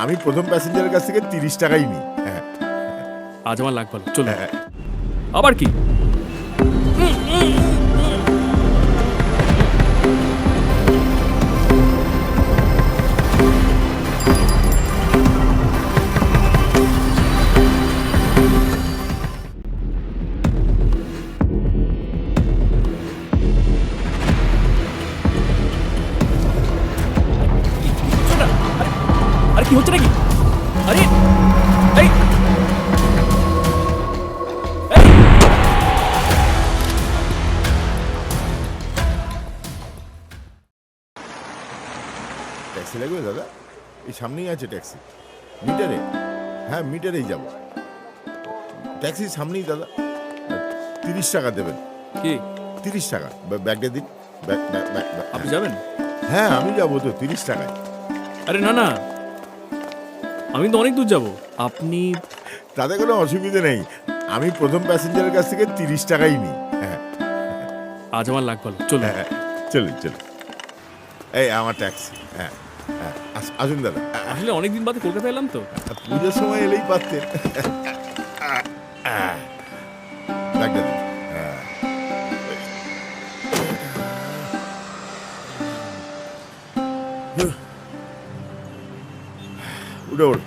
আমি প্রথম প্যাসেঞ্জারের কাছ থেকে 30 টাকাই নিই। হ্যাঁ। আজ আমার লাগ ভালো, চলো। আবার কি? আরে কি হচ্ছে নাকি? আরে এই ট্যাক্সি লাগবে দাদা? এই সামনেই আছে ট্যাক্সি। মিটারে? হ্যাঁ, মিটারেই যাব। ট্যাক্সির সামনেই দাদা। 30 টাকা দেবেন। কি 30 টাকা। ব্যাগটা দিন। ব্যাগ। আপনি যাবেন? হ্যাঁ, আমি যাবো তো 30 টাকায়। আরে না না, আমি তো অনেক দূর যাব। আপনি তাতে কোনো অসুবিধে নেই। আমি প্রথম প্যাসেঞ্জারের কাছ থেকে 30 টাকাই নিই। হ্যাঁ। আজ আমার লাগ ভালো, চলো। হ্যাঁ, চলুন চলুন। এই আমার ট্যাক্সি। হ্যাঁ হ্যাঁ, আসুন দাদা। আসলে অনেকদিন বাদে কলকাতা এলাম তো। পুজোর সময় এলেই পারতেন। ব্যাগটা দিন। হ্যাঁ। উঠে ওঠ।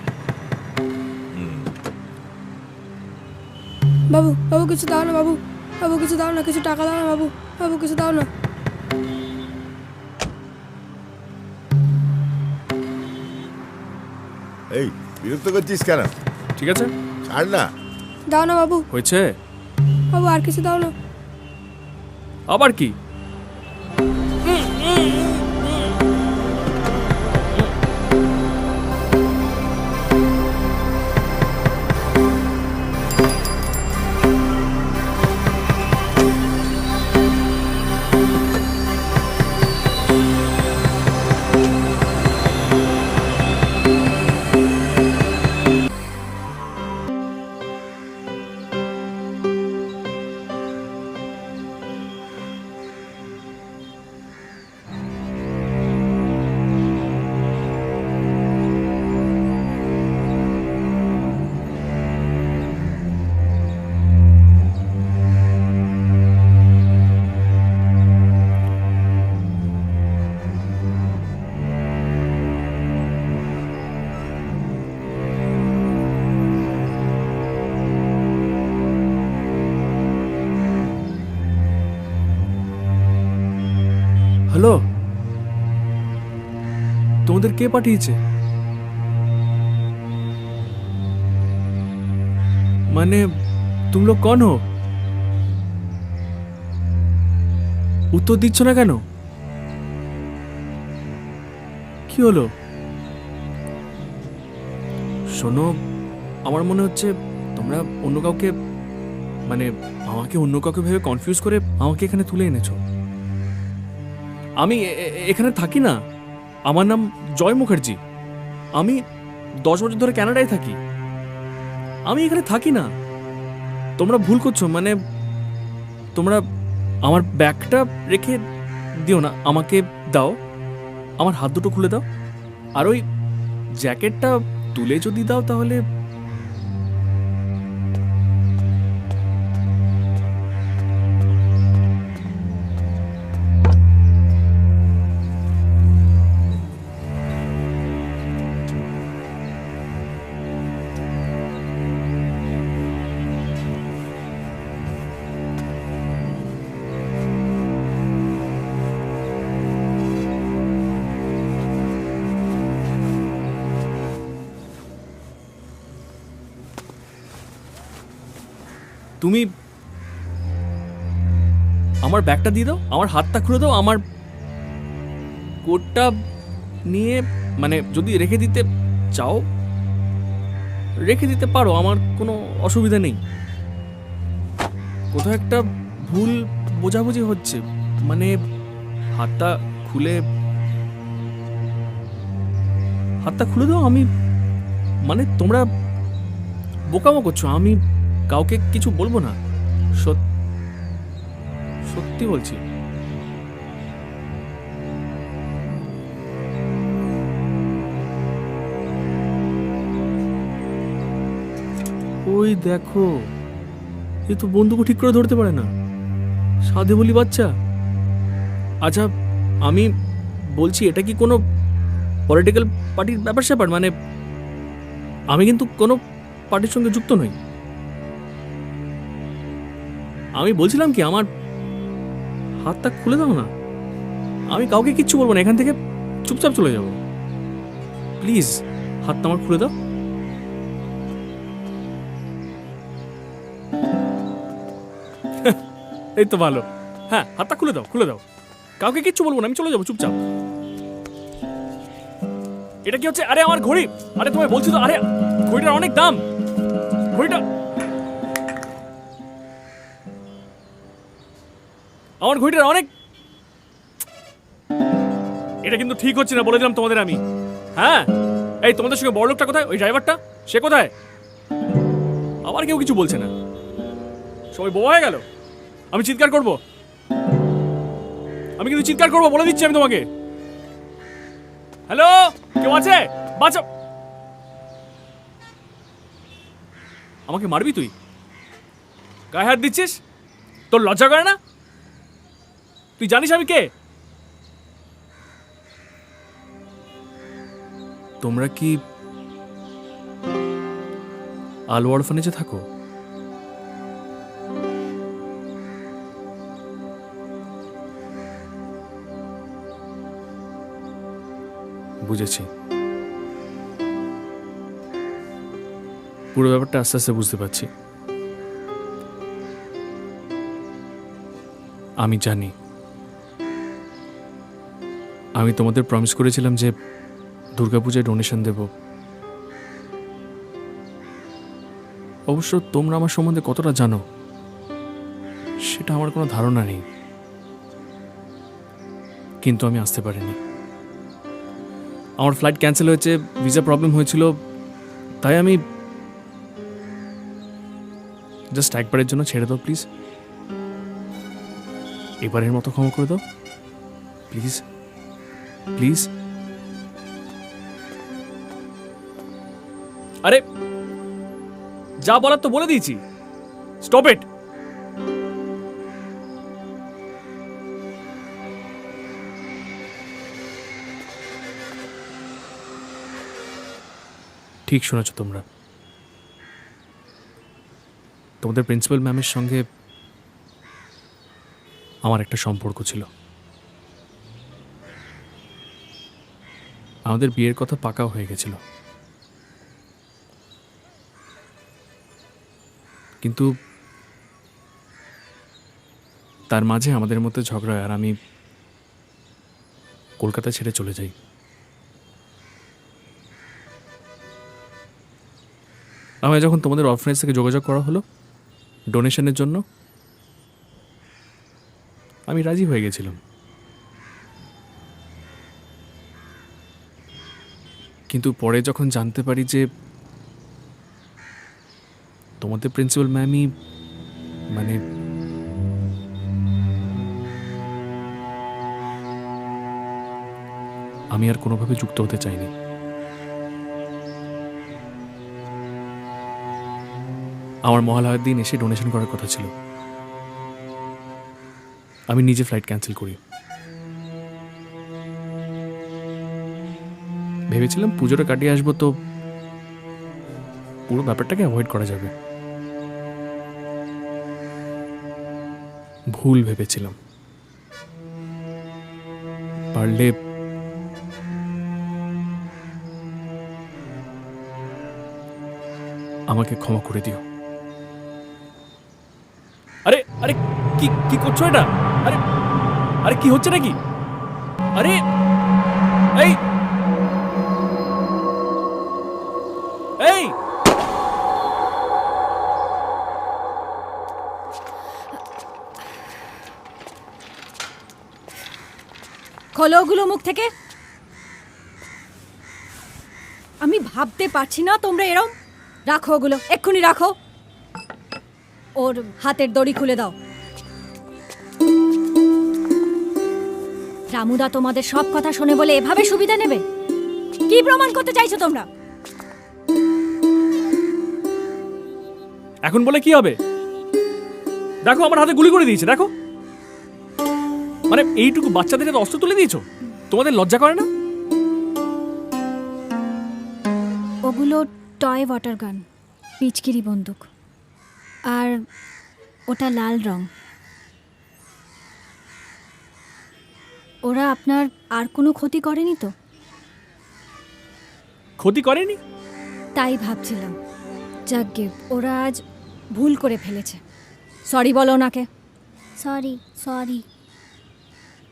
বাবু বাবু কিছু দাও না বাবু, বাবু কিছু দাও না, কিছু টাকা দাও না বাবু, বাবু কিছু দাও না। এই বিরক্ত করছিস কেন? ঠিক আছে, ছাড় না। দাও না বাবু, হয়েছে। বাবু আর কিছু দাও না। আবার কি? হ্যালো, তোমাদের কে পাঠিয়েছে? মানে तुम लोग कौन हो? উত্তর দিচ্ছ না কেন? কি হলো? শোনো, আমার মনে হচ্ছে তোমরা অন্য কাউকে, মানে আমাকে অন্য কাউকে ভেবে কনফিউজ করে আমাকে এখানে তুলে এনেছো। আমি এখানে থাকি না। আমার নাম জয় মুখার্জি। আমি 10 বছর ধরে কানাডায় থাকি। আমি এখানে থাকি না। তোমরা ভুল করছো। মানে তোমরা আমার ব্যাগটা রেখে দিও না, আমাকে দাও। আমার হাত দুটো খুলে দাও, আর ওই জ্যাকেটটা তুলে যদি দাও তাহলে। তুমি আমার ব্যাগটা দিয়ে দাও, আমার হাতটা খুলে দাও, আমার কোটটা নিয়ে, মানে যদি রেখে দিতে চাও রেখে দিতে পারো, আমার কোনো অসুবিধা নেই। কোথাও একটা ভুল বোঝাবুঝি হচ্ছে। মানে হাতটা খুলে দাও। আমি, মানে তোমরা বোকামো করছো। আমি কাউকে কিছু বলবো না, সত্যি বলছি। ওই দেখো, এ তো বন্দুকও ঠিক করে ধরতে পারে না, সাধে বলি বাচ্চা। আচ্ছা, আমি বলছি, এটা কি কোনো পলিটিক্যাল পার্টির ব্যাপার স্যাপার? মানে আমি কিন্তু কোনো পার্টির সঙ্গে যুক্ত নই। আমি বলছিলাম কি, আমার হাতটা খুলে দাও না, আমি কাউকে কিচ্ছু বলবো না, এখান থেকে চুপচাপ চলে যাব। প্লিজ হাতটা আমার খুলে দাও। এই তো ভালো, হ্যাঁ হাতটা খুলে দাও, খুলে দাও, কাউকে কিচ্ছু বলবো না, আমি চলে যাবো চুপচাপ। এটা কি হচ্ছে? আরে আমার ঘড়ি, আরে তোমায় বলছি তো, আরে ঘড়িটার অনেক দাম, ঘড়িটা, আমার ঘড়িটার অনেক, এটা কিন্তু ঠিক হচ্ছে না, বলে দিলাম তোমাদের আমি। হ্যাঁ, এই তোমাদের সঙ্গে বড় লোকটা কোথায়? ওই ড্রাইভারটা, সে কোথায়? আবার কেউ কিছু বলছে না, সবাই বোবা হয়ে গেল। আমি চিৎকার করব, আমি কিন্তু চিৎকার করবো, বলে দিচ্ছি আমি তোমাকে। হ্যালো, কেউ আছে? বাঁচাও। আমাকে মারবি তুই? গায়ে হাত দিচ্ছিস? তোর লজ্জা করে না? তুই জানিস আমি কে? তোমরা কি আলো অরফানেজে থাকো? বুঝেছি, পুরো ব্যাপারটা আস্তে আস্তে বুঝতে পারছি। আমি জানি, আমি তোমাদের প্রমিস করেছিলাম যে দুর্গাপূজায় ডোনেশন দেব। অবশ্য তোমরা আমার সম্বন্ধে কতটা জানো সেটা আমার কোনো ধারণা নেই, কিন্তু আমি আসতে পারিনি। আমার ফ্লাইট ক্যান্সেল হয়েছে, ভিসা প্রবলেম হয়েছিল, তাই আমি জাস্ট একবারের জন্য ছেড়ে দাও প্লিজ, এবারের মতো ক্ষমা করে দাও প্লিজ, প্লিজ। আরে যা বলার তো বলে দিয়েছি, স্টপ ইট। ঠিক শুনেছ তোমরা, তোমাদের প্রিন্সিপাল ম্যামের সঙ্গে আমার একটা সম্পর্ক ছিল। আমাদের বিয়ের কথা পাকাও হয়ে গেছিল, কিন্তু তার মাঝে আমাদের মধ্যে ঝগড়া হয়, আর আমি কলকাতা ছেড়ে চলে যাই। আমায় যখন তোমাদের অরফানেজ থেকে যোগাযোগ করা হলো ডোনেশনের জন্য, আমি রাজি হয়ে গেছিলাম, কিন্তু পরে যখন জানতে পারি যে তোমাদের প্রিন্সিপাল ম্যামই মানে আমি আর কোনোভাবে যুক্ত হতে চাইনি। আমার মহালয়ার দিন এসে ডোনেশন করার কথা ছিল, আমি নিজে ফ্লাইট ক্যান্সেল করি। ভেবেছিলাম পুজোটা কাটিয়ে আসবো তো পুরো ব্যাপারটাকে অ্যাভয়েড করা যাবে। ভুল ভেবেছিলাম, পারলে আমাকে ক্ষমা করে দিও। আরে আরে কি কি করছো এটা? আরে আরে কি হচ্ছে নাকি? আরে এই এই খোলো ওগুলো মুখ থেকে। আমি ভাবতে পারছি না তোমরা এরম। রাখো ওগুলো, এক্ষুনি রাখো। ওর হাতের দড়ি খুলে দাও। রামুদা তোমাদের সব কথা শোনে বলে এভাবে সুবিধা নেবে? কি প্রমাণ করতে চাইছো তোমরা? এখন বলে কি হবে? দেখো আমার হাতে গুলি করে দিয়েছে, দেখো। মানে এইটুকু বাচ্চাদের হাতে অস্ত্র তুলে দিয়েছো, তোমাদের লজ্জা করে না? ওগুলো টয় ওয়াটার গান, পিচকিরি বন্দুক, আর ওটা লাল রং। ওরা আপনার আর কোনো ক্ষতি করেনি তো? ক্ষতি করেনি? তাই ভাবছিলাম। যাকগে, ওরা আজ ভুল করে ফেলেছে। সরি বলো ওনাকে। সরি সরি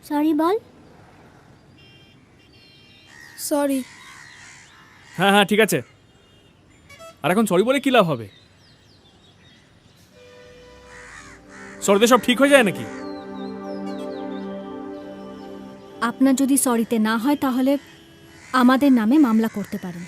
সরি বল। সরি। হ্যাঁ হ্যাঁ ঠিক আছে। আর এখন সরি বলে কি লাভ হবে? সরিতে সব ঠিক হয়ে যায় নাকি? আপনার যদি সরিতে না হয় তাহলে আমাদের নামে মামলা করতে পারেন।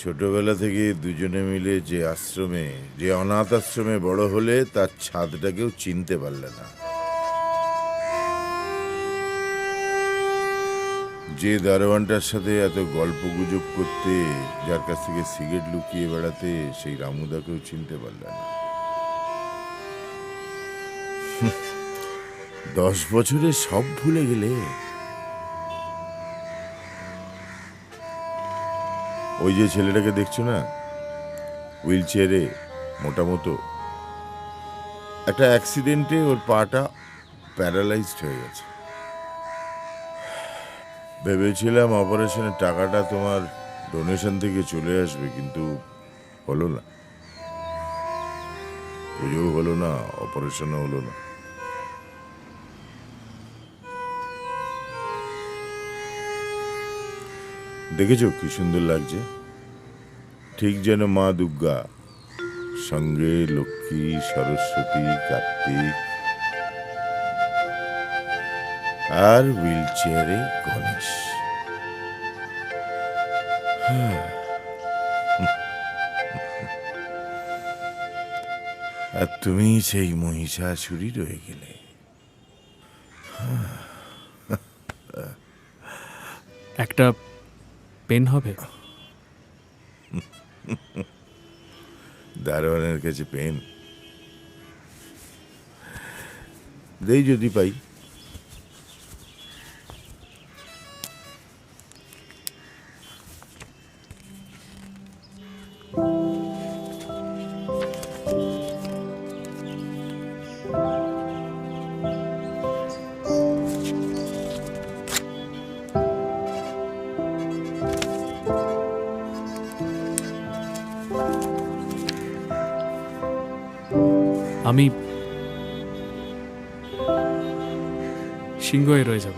ছোটবেলা থেকে দুজনে মিলে যে আশ্রমে, যে অনাথ আশ্রমে বড় হলে, তার ছাদটাকেও চিনতে পারলে না। যে দারোয়ানটার সাথে এত গল্প গুজব করতে, যার কাছ থেকে সিগারেট লুকিয়ে বেড়াতে, সেই রামুদাকেও চিনতে পারলে না। 10 বছরে সব ভুলে গেলে। ওই যে ছেলেটাকে দেখছো না, হুইল চেয়ারে, মোটামতো, একটা অ্যাক্সিডেন্টে ওর পাটা প্যারালাইজড হয়ে গেছে। ভেবেছিলাম অপারেশনের টাকাটা তোমার ডোনেশন থেকে চলে আসবে, কিন্তু হলো না। পুজোও হলো না, অপারেশনও হলো না। দেখেছো কি সুন্দর লাগছে? ঠিক যেন মা দুর্গা, সঙ্গে লক্ষ্মী, সরস্বতী, কার্তিক, আর হুইল চেয়ারে গণেশ। আর তুমি সেই মহিষাসুরই রয়ে গেলে। একটা পেন হবে? দারোয়ানের কাছে পেন দেই যদি পাই। আমি সিংহ হয়ে রয়ে যাব।